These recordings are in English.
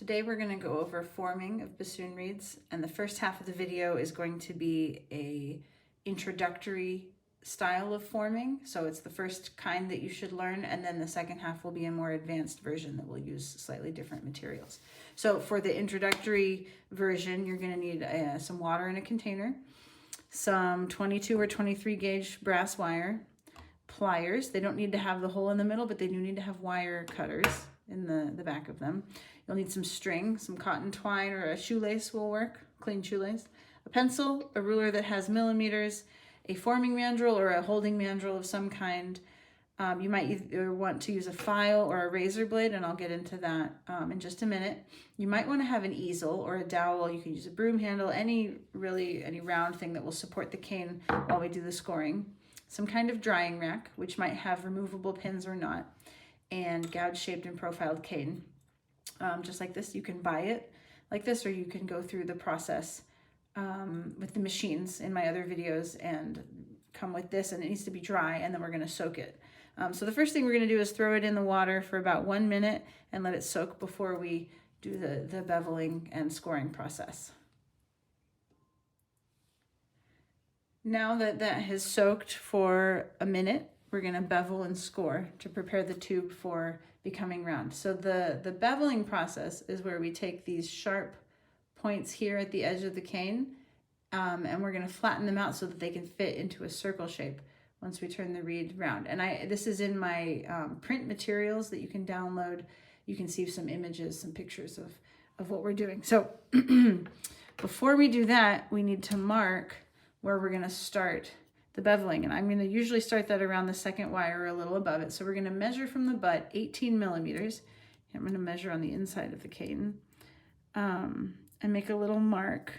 Today we're going to go over forming of bassoon reeds, and the first half of the video is going to be a introductory style of forming. So it's the first kind that you should learn, and then the second half will be a more advanced version that will use slightly different materials. So for the introductory version, you're going to need some water in a container, some 22 or 23 gauge brass wire, pliers. They don't need to have the hole in the middle, but they do need to have wire cutters in the back of them. You'll need some string, some cotton twine, or a shoelace will work, clean shoelace, a pencil, a ruler that has millimeters, a forming mandrel or a holding mandrel of some kind. You might either want to use a file or a razor blade, and I'll get into that in just a minute. You might want to have an easel or a dowel. You can use a broom handle, any round thing that will support the cane while we do the scoring. Some kind of drying rack, which might have removable pins or not, and gouge-shaped and profiled cane. Just like this, you can buy it like this, or you can go through the process with the machines in my other videos and come with this, and it needs to be dry, and then we're going to soak it. So the first thing we're going to do is throw it in the water for about 1 minute and let it soak before we do the beveling and scoring process. Now that that has soaked for a minute, we're going to bevel and score to prepare the tube for becoming round. So the beveling process is where we take these sharp points here at the edge of the cane, and we're going to flatten them out so that they can fit into a circle shape once we turn the reed round. And this is in my print materials that you can download. You can see some images, some pictures of what we're doing. So before we do that, we need to mark where we're going to start the beveling, and I'm going to usually start that around the second wire or a little above it. So we're going to measure from the butt 18 millimeters. I'm going to measure on the inside of the cane and make a little mark,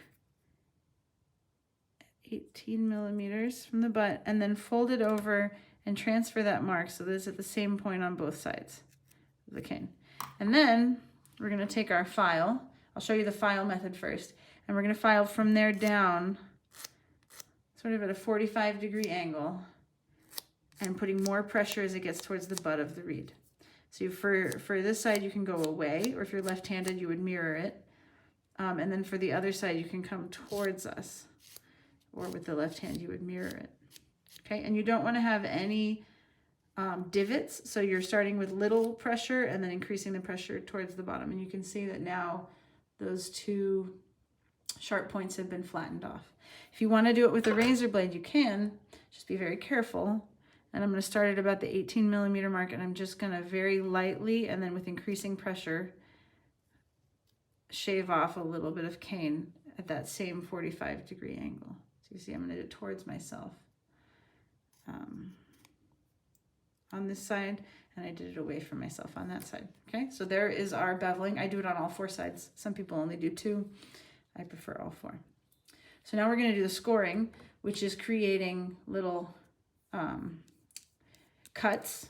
18 millimeters from the butt, and then fold it over and transfer that mark so that it's at the same point on both sides of the cane. And then we're going to take our file. I'll show you the file method first, and we're going to file from there down sort of at a 45-degree angle and putting more pressure as it gets towards the butt of the reed. So for this side, you can go away, or if you're left-handed, you would mirror it. And then for the other side, you can come towards us, or with the left hand, you would mirror it. Okay, and you don't want to have any divots, so you're starting with little pressure and then increasing the pressure towards the bottom. And you can see that now those two sharp points have been flattened off. If you want to do it with a razor blade, you can. Just be very careful. And I'm going to start at about the 18 millimeter mark, and I'm just going to very lightly, and then with increasing pressure, shave off a little bit of cane at that same 45-degree angle. So you see I'm going to do it towards myself on this side, and I did it away from myself on that side. Okay, so there is our beveling. I do it on all four sides. Some people only do two. I prefer all four. So now we're going to do the scoring, which is creating little cuts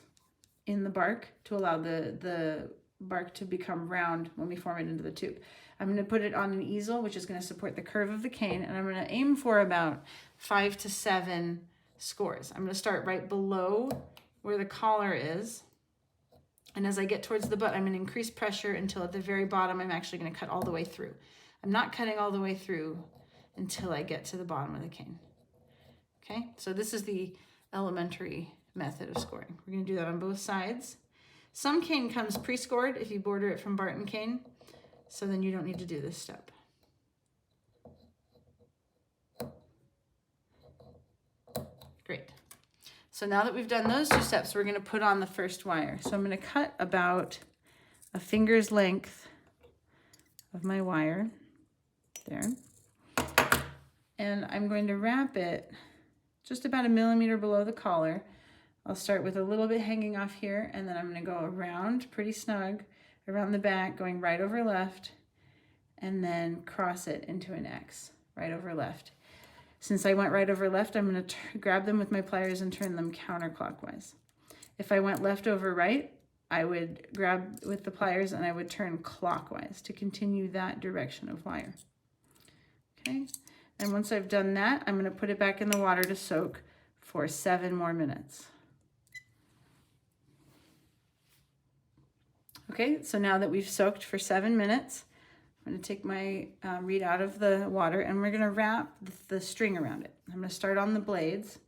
in the bark to allow the bark to become round when we form it into the tube. I'm going to put it on an easel, which is going to support the curve of the cane, and I'm going to aim for about 5 to 7 scores. I'm going to start right below where the collar is, and as I get towards the butt, I'm going to increase pressure until at the very bottom, I'm actually going to cut all the way through. I'm not cutting all the way through until I get to the bottom of the cane. Okay, so this is the elementary method of scoring. We're going to do that on both sides. Some cane comes pre-scored if you border it from Barton cane, so then you don't need to do this step. Great. So now that we've done those two steps, we're going to put on the first wire. So I'm going to cut about a finger's length of my wire there. And I'm going to wrap it just about 1 millimeter below the collar. I'll start with a little bit hanging off here, and then I'm going to go around pretty snug around the back, going right over left, and then cross it into an X, right over left. Since I went right over left, I'm going to grab them with my pliers and turn them counterclockwise. If I went left over right, I would grab with the pliers and I would turn clockwise to continue that direction of wire. Okay, and once I've done that, I'm going to put it back in the water to soak for 7 more minutes. Okay, so now that we've soaked for 7 minutes, I'm going to take my reed out of the water and we're going to wrap the string around it. I'm going to start on the blades,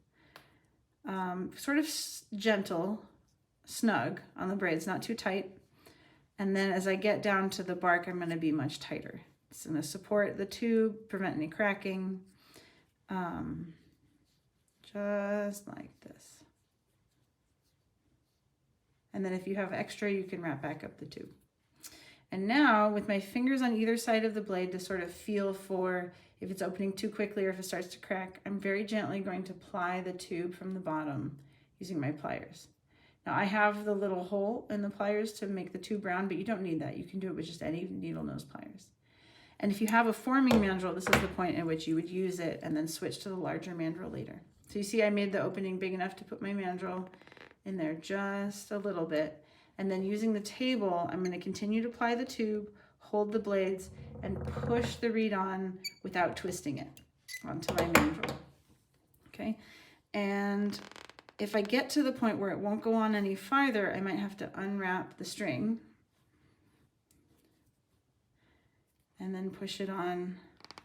sort of gentle, snug on the braids, not too tight. And then as I get down to the bark, I'm going to be much tighter. It's going to support the tube, prevent any cracking, just like this. And then if you have extra, you can wrap back up the tube. And now with my fingers on either side of the blade to sort of feel for if it's opening too quickly or if it starts to crack, I'm very gently going to ply the tube from the bottom using my pliers. Now I have the little hole in the pliers to make the tube round, but you don't need that. You can do it with just any needle nose pliers. And if you have a forming mandrel, this is the point at which you would use it and then switch to the larger mandrel later. So you see I made the opening big enough to put my mandrel in there just a little bit. And then using the table, I'm going to continue to ply the tube, hold the blades, and push the reed on without twisting it onto my mandrel. Okay, and if I get to the point where it won't go on any farther, I might have to unwrap the string and then push it on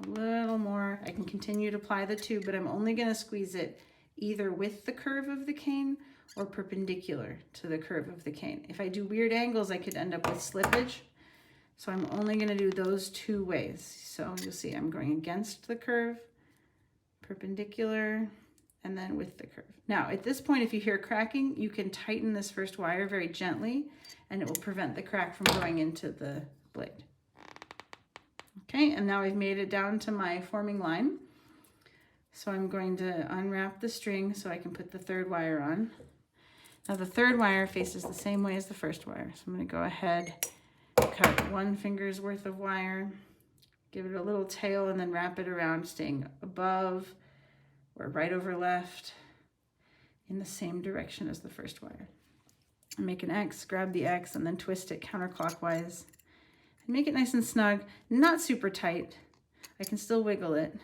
a little more. I can continue to ply the tube, but I'm only going to squeeze it either with the curve of the cane or perpendicular to the curve of the cane. If I do weird angles, I could end up with slippage. So I'm only going to do those 2 ways. So you'll see I'm going against the curve, perpendicular, and then with the curve. Now at this point, if you hear cracking, you can tighten this first wire very gently and it will prevent the crack from going into the blade. Okay, and now I've made it down to my forming line. So I'm going to unwrap the string so I can put the 3rd wire on. Now the 3rd wire faces the same way as the 1st wire. So I'm going to go ahead, cut 1 finger's worth of wire, give it a little tail, and then wrap it around, staying above or right over left in the same direction as the 1st wire. And make an X, grab the X, and then twist it counterclockwise. And make it nice and snug, not super tight. I can still wiggle it,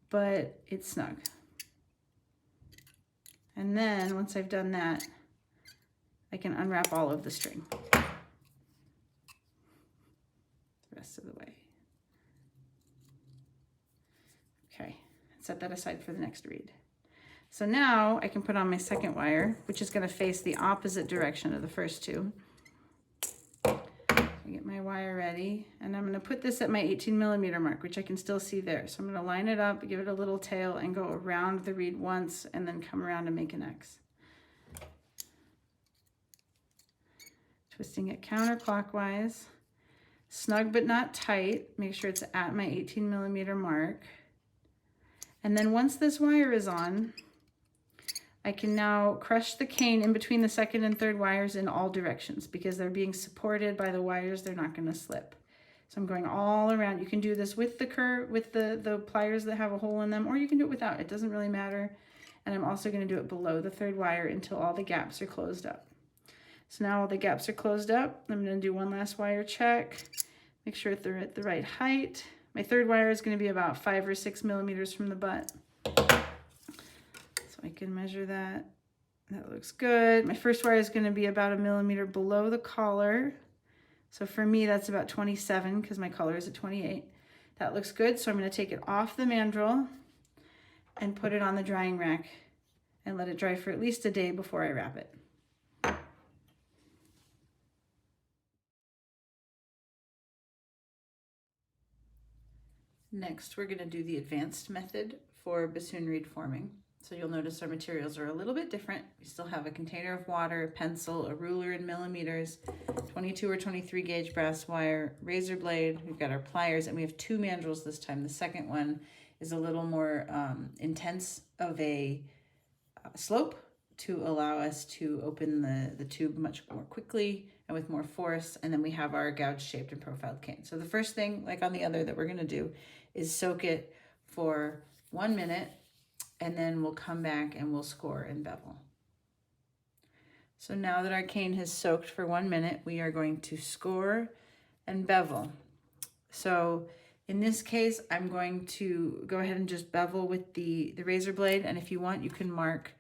but it's snug. And then once I've done that, I can unwrap all of the string the rest of the way. Okay, set that aside for the next reed. So now I can put on my 2nd wire, which is going to face the opposite direction of the first 2. Get my wire ready, and I'm going to put this at my 18mm mark, which I can still see there. So I'm going to line it up, give it a little tail, and go around the reed once, and then come around and make an X. Twisting it counterclockwise, snug but not tight. Make sure it's at my 18mm mark. And then once this wire is on, I can now crush the cane in between the 2nd and 3rd wires in all directions because they're being supported by the wires. They're not going to slip. So I'm going all around. You can do this with the curve, with the pliers that have a hole in them, or you can do it without. It doesn't really matter. And I'm also going to do it below the 3rd wire until all the gaps are closed up. So now all the gaps are closed up. I'm going to do one last wire check. Make sure they're at the right height. My 3rd wire is going to be about 5 or 6 millimeters from the butt. I can measure that. That looks good. My 1st wire is going to be about 1 millimeter below the collar. So for me, that's about 27 because my collar is at 28. That looks good. So I'm going to take it off the mandrel and put it on the drying rack and let it dry for at least a day before I wrap it. Next, we're going to do the advanced method for bassoon reed forming. So you'll notice our materials are a little bit different. We still have a container of water, a pencil, a ruler in millimeters, 22 or 23 gauge brass wire, razor blade. We've got our pliers, and we have 2 mandrels this time. The 2nd one is a little more intense of a slope to allow us to open the tube much more quickly and with more force. And then we have our gouge shaped and profiled cane. So the first thing, like on the other, that we're going to do is soak it for 1 minute. And then we'll come back and we'll score and bevel. So now that our cane has soaked for 1 minute, we are going to score and bevel. So in this case, I'm going to go ahead and just bevel with the razor blade. And if you want, you can mark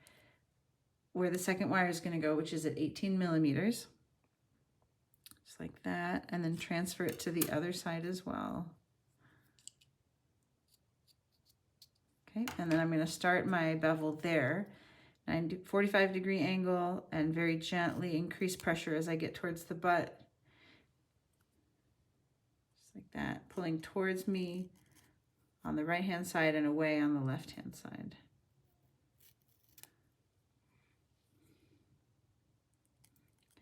where the 2nd wire is going to go, which is at 18 millimeters. just like that, and then transfer it to the other side as well. Okay, and then I'm going to start my bevel there, 45-degree angle, and very gently increase pressure as I get towards the butt. Just like that, pulling towards me on the right-hand side and away on the left-hand side.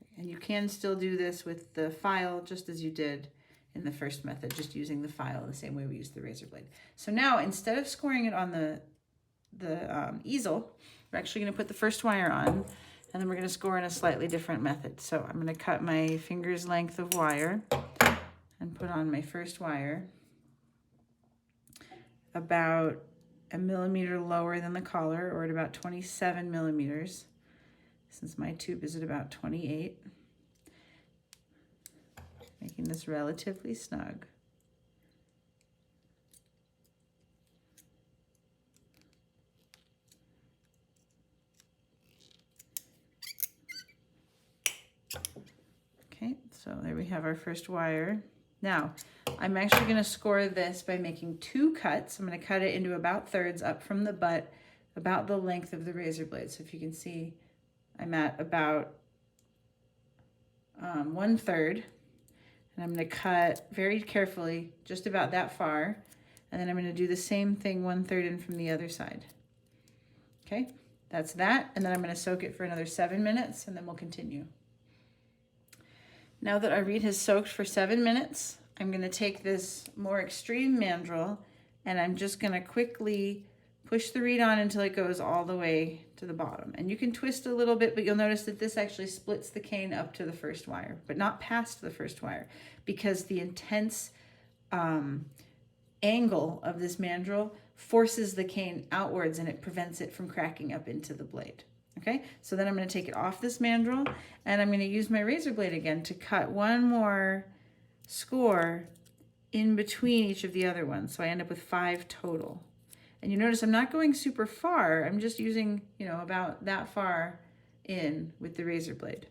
Okay, and you can still do this with the file just as you did in the first method, just using the file the same way we used the razor blade. So now, instead of scoring it on the easel, we're actually going to put the first wire on, and then we're going to score in a slightly different method. So I'm going to cut my finger's length of wire and put on my first wire about 1 millimeter lower than the collar, or at about 27 millimeters, since my tube is at about 28. Making this relatively snug. Okay, so there we have our first wire. Now, I'm actually going to score this by making 2 cuts. I'm going to cut it into about thirds up from the butt, about the length of the razor blade. So if you can see, I'm at about 1/3. And I'm going to cut very carefully, just about that far. And then I'm going to do the same thing 1/3 in from the other side. Okay, that's that. And then I'm going to soak it for another 7 minutes, and then we'll continue. Now that our reed has soaked for 7 minutes, I'm going to take this more extreme mandrel, and I'm just going to quickly push the reed on until it goes all the way to the bottom. And you can twist a little bit, but you'll notice that this actually splits the cane up to the first wire, but not past the first wire, because the intense angle of this mandrel forces the cane outwards, and it prevents it from cracking up into the blade. Okay, so then I'm going to take it off this mandrel, and I'm going to use my razor blade again to cut one more score in between each of the other ones. So I end up with 5 total. And you notice I'm not going super far. I'm just using, about that far in with the razor blade.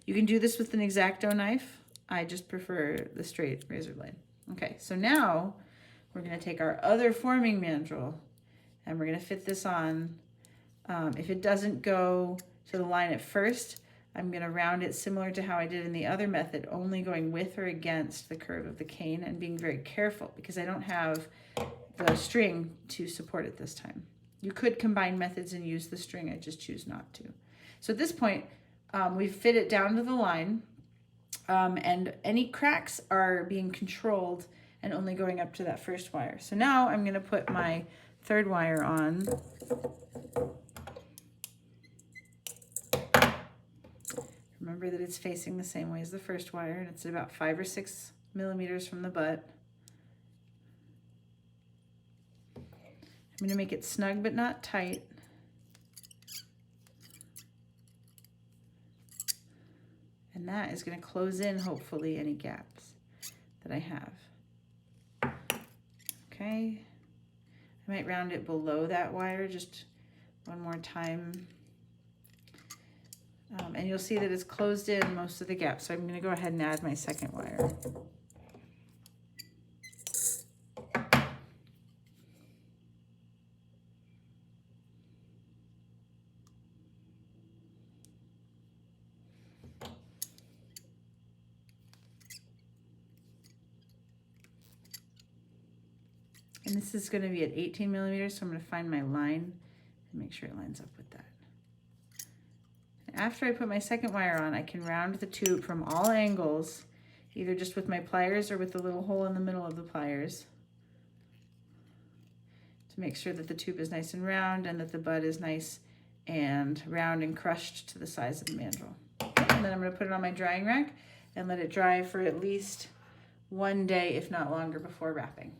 You can do this with an X-Acto knife. I just prefer the straight razor blade. Okay, so now we're going to take our other forming mandrel, and we're going to fit this on. If it doesn't go to the line at first, I'm going to round it similar to how I did in the other method, only going with or against the curve of the cane and being very careful because I don't have the string to support it this time. You could combine methods and use the string, I just choose not to. So at this point, we've fit it down to the line, and any cracks are being controlled and only going up to that first wire. So now I'm going to put my third wire on. Remember that it's facing the same way as the first wire, and it's about 5 or 6 millimeters from the butt. I'm going to make it snug but not tight. And that is going to close in, hopefully, any gaps that I have. Okay. I might round it below that wire just one more time. And you'll see that it's closed in most of the gaps. So I'm going to go ahead and add my second wire. And this is going to be at 18 millimeters, so I'm going to find my line and make sure it lines up with that. After I put my second wire on, I can round the tube from all angles, either just with my pliers or with the little hole in the middle of the pliers, to make sure that the tube is nice and round and that the butt is nice and round and crushed to the size of the mandrel. And then I'm going to put it on my drying rack and let it dry for at least 1 day, if not longer, before wrapping.